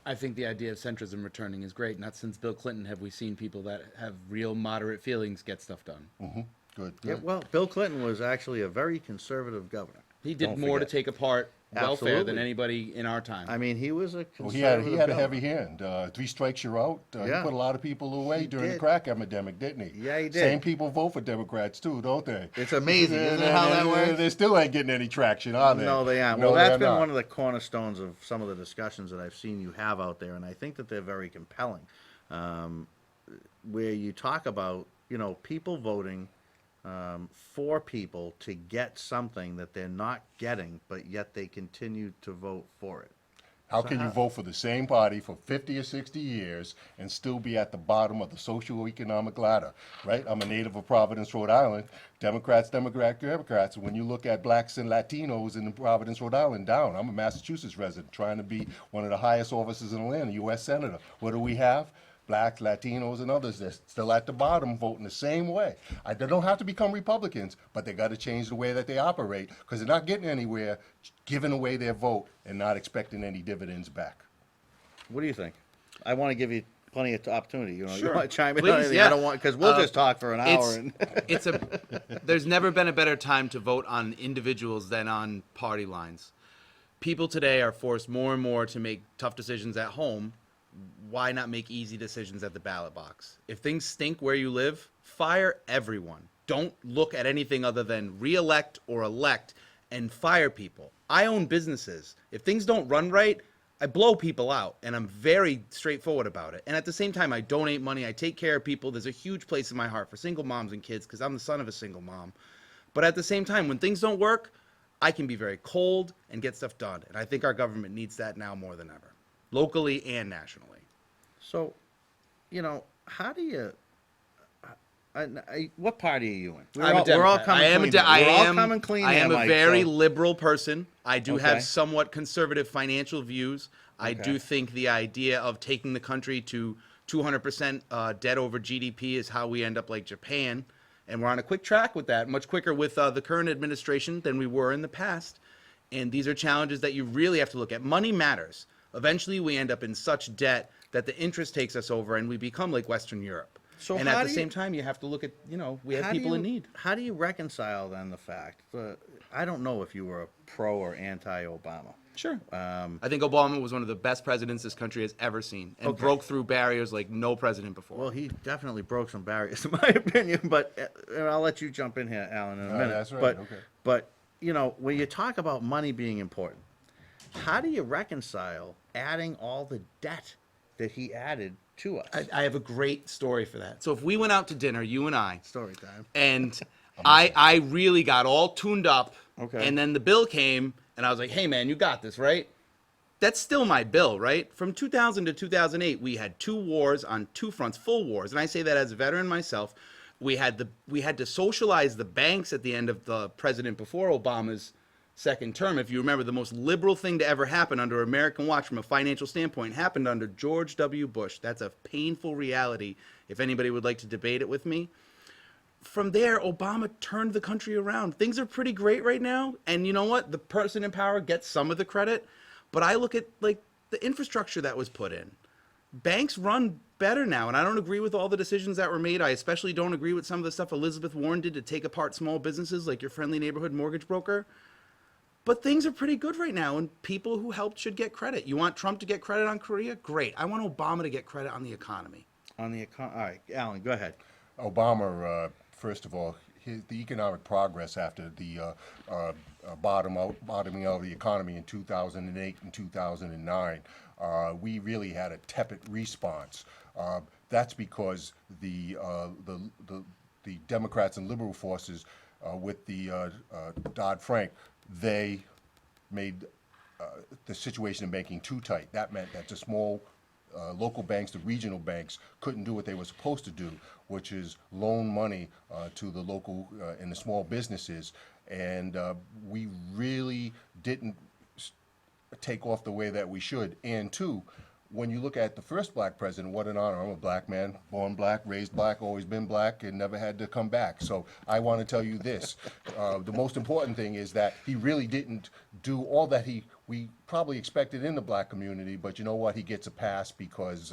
I think the idea of centrism returning is great. Not since Bill Clinton have we seen people that have real moderate feelings get stuff done.
Good.
Yeah, well, Bill Clinton was actually a very conservative governor.
He did
Don't
more
forget.
to take apart welfare than
Absolutely.
anybody in our time.
I mean, he was a
Well,
conservative
he had a
governor.
heavy hand. 3 strikes, you're out.
Yeah.
He put a lot of people away
He
during the
did.
crack epidemic, didn't he?
Yeah, he did.
Same people vote for Democrats too, don't they?
It's amazing, isn't it, how that works?
They still ain't getting any traction, are they?
No, they aren't.
No,
Well, that's
they're
been
not.
one of the cornerstones of some of the discussions that I've seen you have out there, and I think that they're very compelling. Where you talk about, you know, people voting for people to get something that they're not getting, but yet they continue to vote for it.
How can you vote for the same party for 50 or 60 years and still be at the bottom of the socioeconomic ladder, right? I'm a native of Providence, Rhode Island. Democrats. When you look at blacks and Latinos in Providence, Rhode Island, down. I'm a Massachusetts resident trying to be one of the highest offices in the land, a U.S. Senator. What do we have? Blacks, Latinos, and others that's still at the bottom voting the same way. They don't have to become Republicans, but they got to change the way that they operate because they're not getting anywhere giving away their vote and not expecting any dividends back.
What do you think? I want to give you plenty of opportunity. You know, you
Sure.
want to chime in
Please,
on anything?
yeah.
I don't want because we'll just talk for an hour.
It's
And
there's never been a better time to vote on individuals than on party lines. People today are forced more and more to make tough decisions at home. Why not make easy decisions at the ballot box? If things stink where you live, fire everyone. Don't look at anything other than re-elect or elect and fire people. I own businesses. If things don't run right, I blow people out, and I'm very straightforward about it. And at the same time, I donate money. I take care of people. There's a huge place in my heart for single moms and kids because I'm the son of a single mom. But at the same time, when things don't work, I can be very cold and get stuff done. And I think our government needs that now more than ever, locally and nationally.
so, you know, how do you? what party are you in?
I'm a Democrat.
We're all coming clean. We're all coming clean.
I am
here,
a
Mike,
very
so-
liberal person. I do
Okay.
have somewhat conservative financial views. I
Okay.
do think the idea of taking the country to 200% debt over GDP is how we end up like Japan. And we're on a quick track with that, much quicker with the current administration than we were in the past. And these are challenges that you really have to look at. Money matters. Eventually, we end up in such debt that the interest takes us over and we become like Western Europe.
So
and
how
at
do
the
you-
same time, you have to look at, we have
How do
people in
you-
need.
How do you reconcile then the fact that I don't know if you were a pro or anti-Obama?
Sure. I think Obama was one of the best presidents this country has ever seen and
Okay.
broke through barriers like no president before.
Well, he definitely broke some barriers, in my opinion. But and I'll let you jump in here, Alan, in a minute.
That's right,
But,
okay.
but when you talk about money being important, how do you reconcile adding all the debt that he added to us?
I have a great story for that. So if we went out to dinner, you and I,
Story time.
and I really got all tuned up,
Okay.
and then the bill came, and I was like, hey, man, you got this, right? That's still my bill, right? From 2000 to 2008, we had 2 wars on 2 fronts, full wars. And I say that as a veteran myself. We had to socialize the banks at the end of the president before Obama's second term. If you remember, the most liberal thing to ever happen under American watch from a financial standpoint happened under George W. Bush. That's a painful reality if anybody would like to debate it with me. From there, Obama turned the country around. Things are pretty great right now. And you know what? The person in power gets some of the credit. But I look at like the infrastructure that was put in. Banks run better now. And I don't agree with all the decisions that were made. I especially don't agree with some of the stuff Elizabeth Warren did to take apart small businesses like your friendly neighborhood mortgage broker. But things are pretty good right now, and people who helped should get credit. You want Trump to get credit on Korea? Great. I want Obama to get credit on the economy.
All right, Alan, go ahead.
Obama, first of all, the economic progress after the bottoming out of the economy in 2008 and 2009, we really had a tepid response. That's because the Democrats and liberal forces with the Dodd-Frank, they made the situation in banking too tight. That meant that the small local banks, the regional banks, couldn't do what they were supposed to do, which is loan money to the local and the small businesses. And we really didn't take off the way that we should. And two, when you look at the first black president, what an honor. I'm a black man, born black, raised black, always been black, and never had to come back. So I want to tell you this. The most important thing is that he really didn't do all that we probably expected in the black community, but you know what? He gets a pass because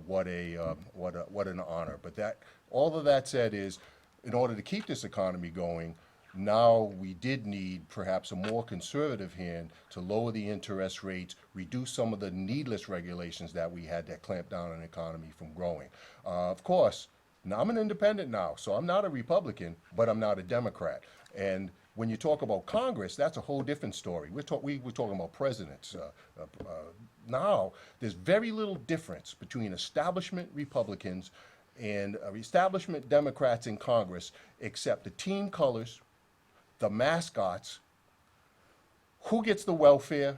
what an honor. But that all of that said is, in order to keep this economy going, now we did need perhaps a more conservative hand to lower the interest rates, reduce some of the needless regulations that we had that clamped down on the economy from growing. Of course, now I'm an independent now, so I'm not a Republican, but I'm not a Democrat. And when you talk about Congress, that's a whole different story. We're talking about presidents. Now, there's very little difference between establishment Republicans and establishment Democrats in Congress, except the team colors, the mascots, who gets the welfare,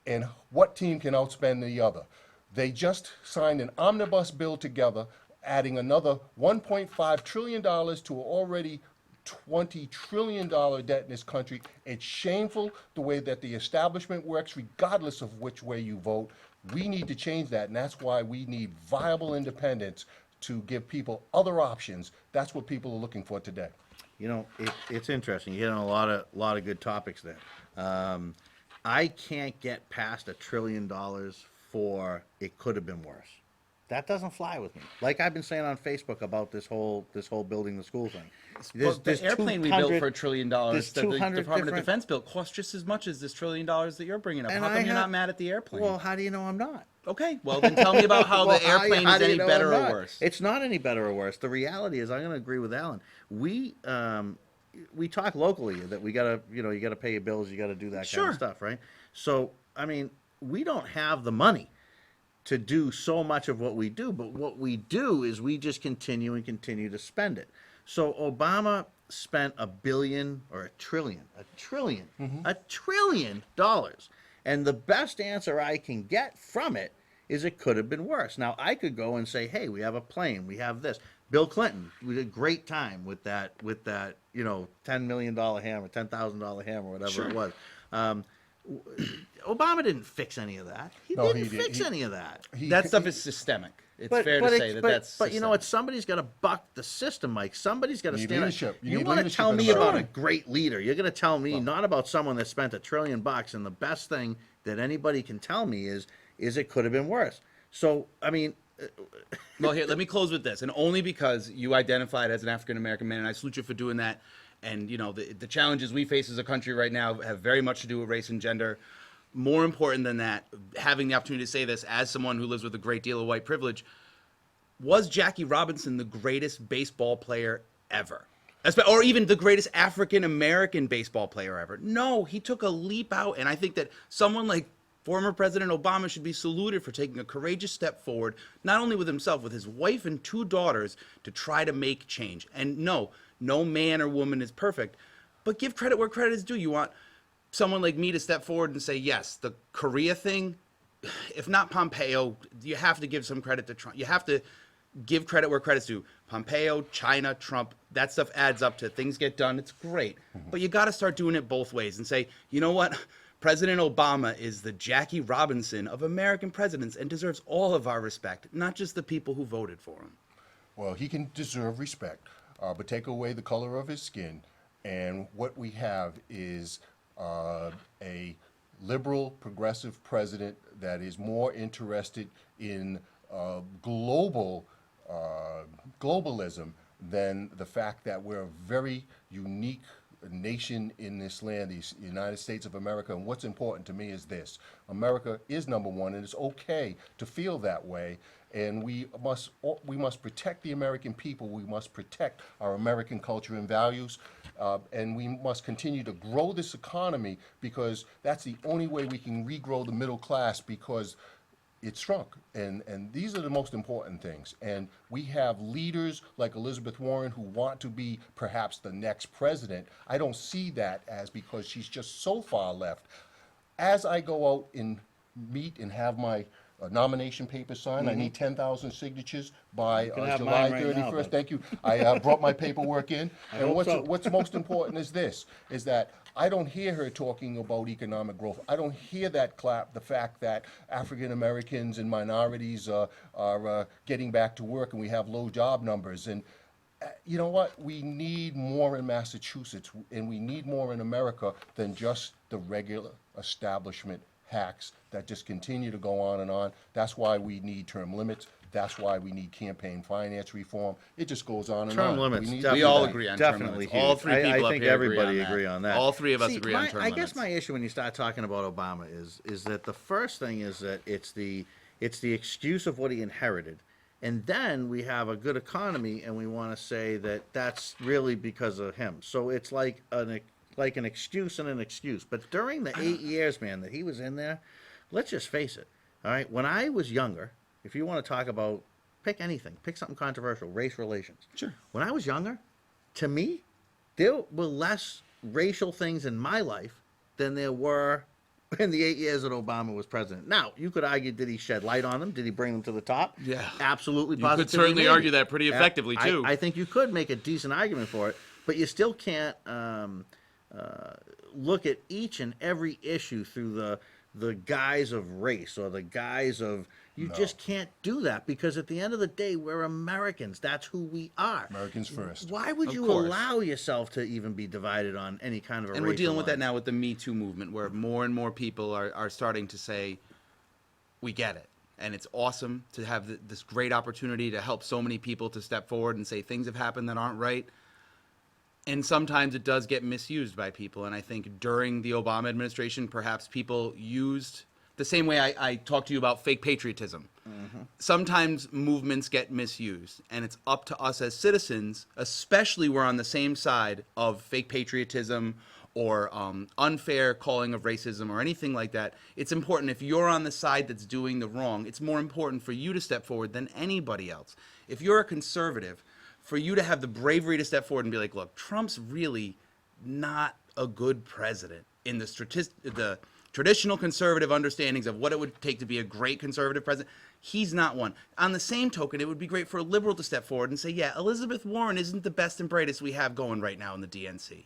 and what team can outspend the other. They just signed an omnibus bill together, adding another $1.5 trillion to an already $20 trillion debt in this country. It's shameful the way that the establishment works, regardless of which way you vote. We need to change that, and that's why we need viable independence to give people other options. That's what people are looking for today.
It's interesting. You hit on a lot of good topics there. I can't get past $1 trillion for it could have been worse. That doesn't fly with me. Like I've been saying on Facebook about this whole building the school thing.
The airplane we built for $1 trillion that
there's
the
200
Department of
different-
Defense built cost just as much as this $1 trillion that you're bringing up.
And
How come
I
you're
have-
not mad at the airplane?
Well, how do you know I'm not?
Okay, well then tell me about how
Well,
the airplane
how
is
do you
any
know
better
I'm
or
not?
worse.
It's not any better or worse. The reality is, I'm going to agree with Alan. We talk locally that we gotta, you gotta pay your bills, you gotta do that kind
Sure.
of stuff, right? So, I mean, we don't have the money to do so much of what we do, but what we do is we just continue to spend it. So Obama spent $1 billion or $1 trillion, and the best answer I can get from it is it could have been worse. Now I could go and say, hey, we have a plane, we have this. Bill Clinton, we had a great time with that, $10 million hammer, $10,000 hammer, whatever it was. Obama didn't fix any of that. He
No,
didn't
he did.
fix any of that.
That stuff is systemic. It's fair to say that's
But you know what?
systemic.
Somebody's got to buck the system, Mike. Somebody's got to
You need
stand
leadership.
up.
You
You
need
want to
leadership
tell
in
me about a
America.
great leader. You're going to tell me not about someone that spent $1 trillion. And the best thing that anybody can tell me is it could have been worse. So I mean,
Well, here, let me close with this, and only because you identified as an African American man, and I salute you for doing that. And the challenges we face as a country right now have very much to do with race and gender. More important than that, having the opportunity to say this as someone who lives with a great deal of white privilege, was Jackie Robinson the greatest baseball player ever? Or even the greatest African American baseball player ever? No, he took a leap out, and I think that someone like former President Obama should be saluted for taking a courageous step forward, not only with himself, with his wife and 2 daughters, to try to make change. And no man or woman is perfect, but give credit where credit is due. You want someone like me to step forward and say, yes, the Korea thing, if not Pompeo, you have to give some credit to Trump. You have to give credit where credit's due. Pompeo, China, Trump, that stuff adds up to things get done. It's great. But you got to start doing it both ways and say, you know what? President Obama is the Jackie Robinson of American presidents and deserves all of our respect, not just the people who voted for him.
Well, he can deserve respect, but take away the color of his skin, and what we have is a liberal, progressive president that is more interested in globalism than the fact that we're a very unique nation in this land, the United States of America. And what's important to me is this: America is number one, and it's okay to feel that way. And we must protect the American people. We must protect our American culture and values, and we must continue to grow this economy, because that's the only way we can regrow the middle class, because it's shrunk. And these are the most important things. And we have leaders like Elizabeth Warren who want to be perhaps the next president. I don't see that as, because she's just so far left. As I go out and meet and have my nomination paper signed, I need 10,000 signatures by
can have
July
mine right
31st.
now, bud.
Thank you. I brought my paperwork in. And
hope so.
what's most important is this, is that I don't hear her talking about economic growth. I don't hear the fact that African Americans and minorities are getting back to work and we have low job numbers. And you know what? We need more in Massachusetts, and we need more in America than just the regular establishment hacks that just continue to go on and on. That's why we need term limits. That's why we need campaign finance reform. It just goes on and on.
Term limits,
We need
We
to
all
do
agree
that.
on term
definitely
limits. All
huge.
three people
I
up
think
here
everybody
agree on that.
that.
All three of us
See,
agree on term
I
limits.
guess my issue when you start talking about Obama is that the first thing is that it's the excuse of what he inherited, and then we have a good economy, and we want to say that that's really because of him. So it's like an excuse and an excuse. But during the 8 years, man, that he was in there, let's just face it. All right, when I was younger, if you want to talk about, pick anything, pick something controversial, race relations.
Sure.
When I was younger, to me, there were less racial things in my life than there were in the 8 years that Obama was president. Now, you could argue, did he shed light on them? Did he bring them to the top?
Yeah.
Absolutely,
You could
positively.
certainly
maybe.
argue that pretty effectively, too.
I think you could make a decent argument for it, but you still can't look at each and every issue through the guise of race or the guise of, you just can't do that, because at the end of the day, we're Americans. That's who we are.
Americans first.
Why would
Of
you
course.
allow yourself to even be divided on any kind of a
And we're
racial
dealing with that
line?
now with the Me Too movement, where more and more people are starting to say, we get it. And it's awesome to have this great opportunity to help so many people to step forward and say things have happened that aren't right. And sometimes it does get misused by people. And I think during the Obama administration, perhaps people used the same way I talked to you about fake patriotism. Sometimes movements get misused, and it's up to us as citizens, especially we're on the same side of fake patriotism or unfair calling of racism or anything like that. It's important, if you're on the side that's doing the wrong, it's more important for you to step forward than anybody else. If you're a conservative, for you to have the bravery to step forward and be like, look, Trump's really not a good president in the traditional conservative understandings of what it would take to be a great conservative president. He's not one. On the same token, it would be great for a liberal to step forward and say, yeah, Elizabeth Warren isn't the best and brightest we have going right now in the DNC.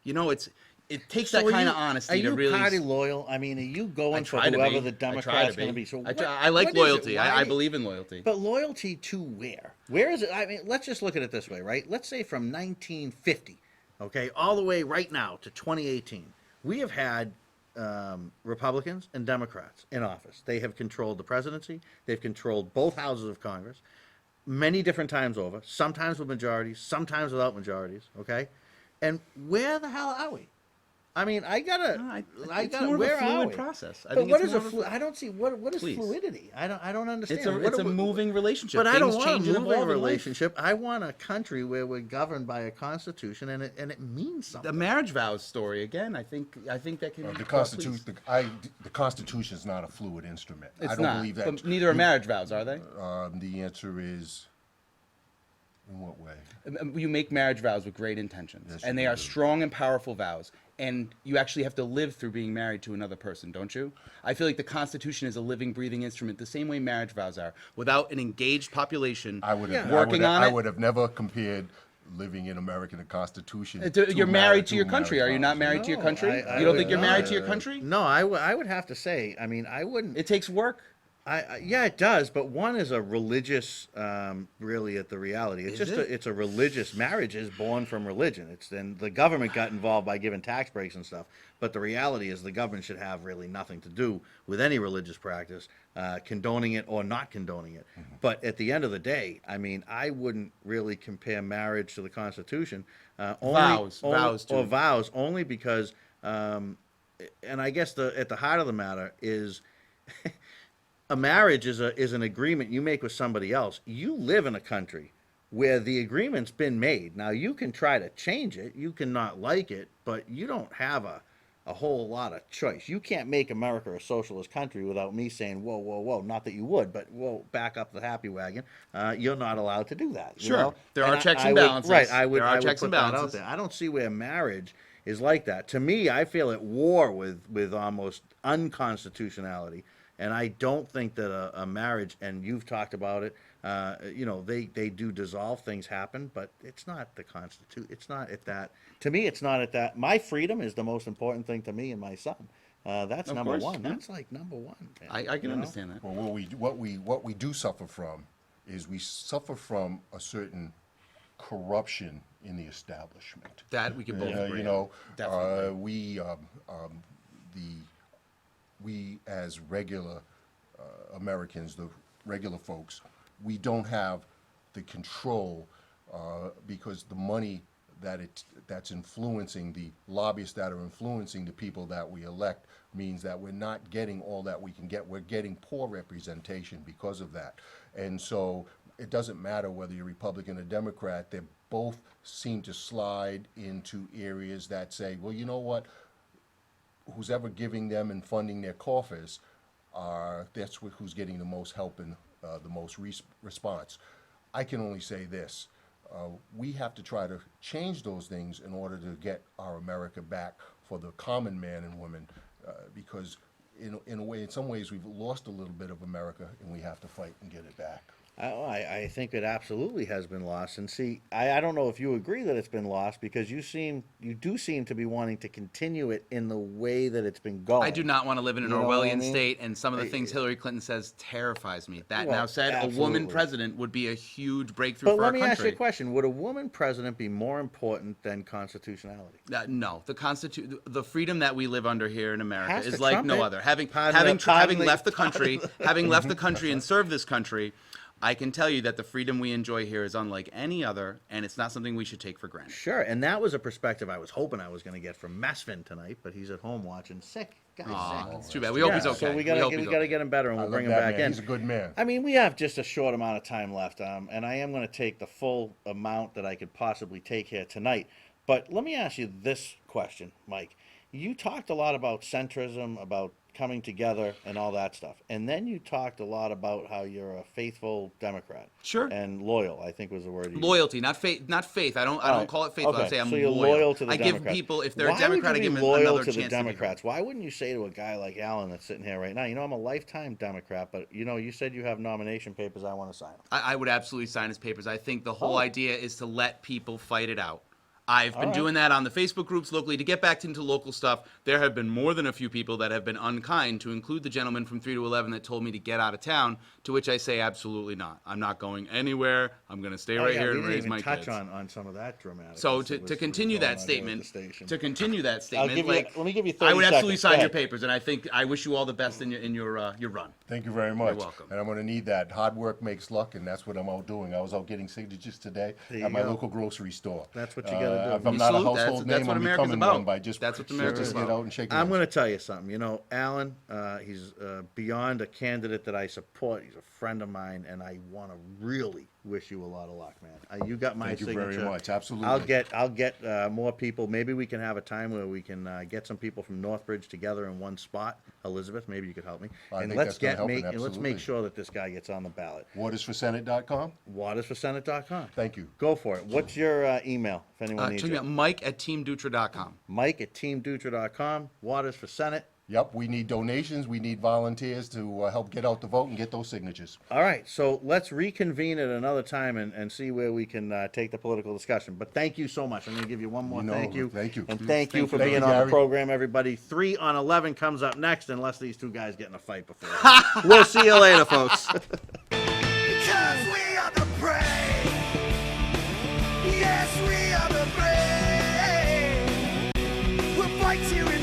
You know, it takes that kind of honesty to really.
Are you party loyal? I mean, are you going for
try to
whoever
be.
the
I try
Democrats
to
going to
be.
be? So
I like
what is it?
loyalty.
Why
I
do-
believe in loyalty.
But loyalty to where? Where is it? I mean, let's just look at it this way, right? Let's say from 1950, okay, all the way right now to 2018, we have had Republicans and Democrats in office. They have controlled the presidency. They've controlled both houses of Congress many different times over, sometimes with majorities, sometimes without majorities, okay? And where the hell are we? I mean, I gotta.
It's more of a
where are
fluid
we?
process. I
But
think
what
it's
is a
more of
flu? I don't see what is
Please.
fluidity. I don't understand.
It's a moving relationship.
But I don't
Things
want a
change and
moving
evolve in life.
relationship. I want a country where we're governed by a constitution and it means something.
The marriage vows story again. I think that can.
The Constitution, the Constitution is not a fluid instrument.
It's
I don't
not.
believe that.
But neither are marriage vows, are they?
The answer is, in what way?
You make marriage vows with great intentions,
Yes,
and
you
they are
do.
strong and powerful vows. And you actually have to live through being married to another person, don't you? I feel like the Constitution is a living, breathing instrument, the same way marriage vows are. Without an engaged population
I would have,
working on
I
it,
would have never compared living in America and the Constitution.
you're married to your country. Are you not married to your
No,
country?
I
You don't
would
think you're
not.
married to your country?
No, I would have to say. I mean, I wouldn't.
It takes work.
Yeah, it does. But one is a religious, really, at the reality. It's
Is
just
it?
it's a religious. Marriage is born from religion. It's then the government got involved by giving tax breaks and stuff. But the reality is the government should have really nothing to do with any religious practice, condoning it or not condoning it.
Mm-hmm.
But at the end of the day, I mean, I wouldn't really compare marriage to the Constitution.
Vows
Only because, and I guess at the heart of the matter is. A marriage is an agreement you make with somebody else. You live in a country where the agreement's been made. Now you can try to change it, you can not like it, but you don't have a whole lot of choice. You can't make America a socialist country without me saying, whoa, whoa, whoa. Not that you would, but whoa, back up the happy wagon. You're not allowed to do that. You
Sure.
know?
There are checks and
would-
balances.
Right. I would.
There are
I would
checks
put
and
that out
balances.
there. I don't see where marriage is like that. To me, I feel at war with almost unconstitutionality. And I don't think that a marriage, and you've talked about it, they do dissolve, things happen, but it's not the Constitution. It's not at that. To me, it's not at that. My freedom is the most important thing to me and my son. That's
Of
number
course,
one.
yeah.
That's like number one. man.
I can
You know?
understand that.
Well, what we do suffer from is we suffer from a certain corruption in the establishment.
That we can both agree
You know,
Definitely.
we as regular Americans, the regular folks, we don't have the control because the money that's influencing the lobbyists that are influencing the people that we elect means that we're not getting all that we can get. We're getting poor representation because of that. And so it doesn't matter whether you're Republican or Democrat, they both seem to slide into areas that say, well, you know what? Who's ever giving them and funding their coffers, that's who's getting the most help and the most response. I can only say this. We have to try to change those things in order to get our America back for the common man and woman, because in a way, in some ways, we've lost a little bit of America, and we have to fight and get it back.
I think it absolutely has been lost. And see, I don't know if you agree that it's been lost because you do seem to be wanting to continue it in the way that it's been going.
I do not want to live in an
You know what I
Orwellian
mean?
state, and some of the things Hillary Clinton says terrifies me. That
Well,
now said, a woman
absolutely.
president would be a huge breakthrough
But
for
let
our
me
country.
ask you a question: would a woman president be more important than constitutionality?
No, the freedom that we live under here in America
Has
is
to
like
trump
no
it.
other. Having
Pardon
left the
the-
country, having left the country and served this country, I can tell you that the freedom we enjoy here is unlike any other, and it's not something we should take for granted.
Sure, and that was a perspective I was hoping I was going to get from Masvin tonight, but he's at home watching sick. Guy's
Aw,
sick.
it's too bad. We hope he's
Yeah,
okay.
So we got
hope
to
he's
get him better, and
I
we'll
love
bring him
that
back
man.
in.
He's a good man.
I mean, we have just a short amount of time left, and I am going to take the full amount that I could possibly take here tonight. But let me ask you this question, Mike. you talked a lot about centrism, about coming together and all that stuff. And then you talked a lot about how you're a faithful Democrat.
Sure.
And loyal, I think was the word you used.
Loyalty, not faith. Not faith. I don't
Right.
call it faith.
Okay,
I say I'm
so you're
loyal.
to the
I
Democrats.
give people, if they're
Why
a Democrat,
would
I
you
give
be
them
loyal
another
to
chance
the
to be heard.
Democrats? Why wouldn't you say to a guy like Alan that's sitting here right now, I'm a lifetime Democrat, but you said you have nomination papers, I want to sign them.
I would absolutely sign his papers. I think the whole
Oh.
idea is to let people fight it out. I've been
All right.
doing that on the Facebook groups locally. To get back into local stuff, there have been more than a few people that have been unkind, to include the gentleman from 3 to 11 that told me to get out of town, to which I say absolutely not. I'm not going anywhere. I'm going to stay right here
we
and
didn't
raise
even
my
touch
kids.
on some of that dramatic.
So to continue that statement,
let me give you 30
I would absolutely
seconds.
sign
Go
your
ahead.
papers, and I think I wish you all the best in your run.
Thank you very much.
welcome.
And I'm going to need that. Hard work makes luck, and that's what I'm out doing. I was out getting signatures today
There you
at my
go.
local grocery store.
That's what you gotta do.
If I'm
You
not a
salute,
household
that's
name,
what
I'm
America's
becoming
about.
one by just
That's what
just
America's
get
about.
out and shake
I'm
hands.
going to tell you something. Alan, he's beyond a candidate that I support. He's a friend of mine, and I want to really wish you a lot of luck, man. You got my
Thank you
signature.
very much. Absolutely.
I'll get more people. Maybe we can have a time where we can get some people from Northbridge together in one spot. Elizabeth, maybe you could help me.
I
and
think
let's
that's gonna
get
help,
make
and
and let's
absolutely.
make sure that this guy gets on the ballot.
Watersforsenate.com.
Watersforsenate.com.
Thank you.
Go for it. What's your email if anyone needs
Check me
it?
out, Mike@teamdutra.com.
Mike@teamdutra.com. Waters for Senate.
Yep, we need donations. We need volunteers to help get out the vote and get those signatures.
All right, so let's reconvene at another time and see where we can take the political discussion. But thank you so much. I'm going to give you one more thank you.
Thank you.
And thank you for
Thank
being
you,
on the
Gary.
program, everybody. 3 on 11 comes up next, unless these two guys get in a fight before. We'll see you later, folks.
Because we are the prey. Yes, we are the prey. We'll fight till we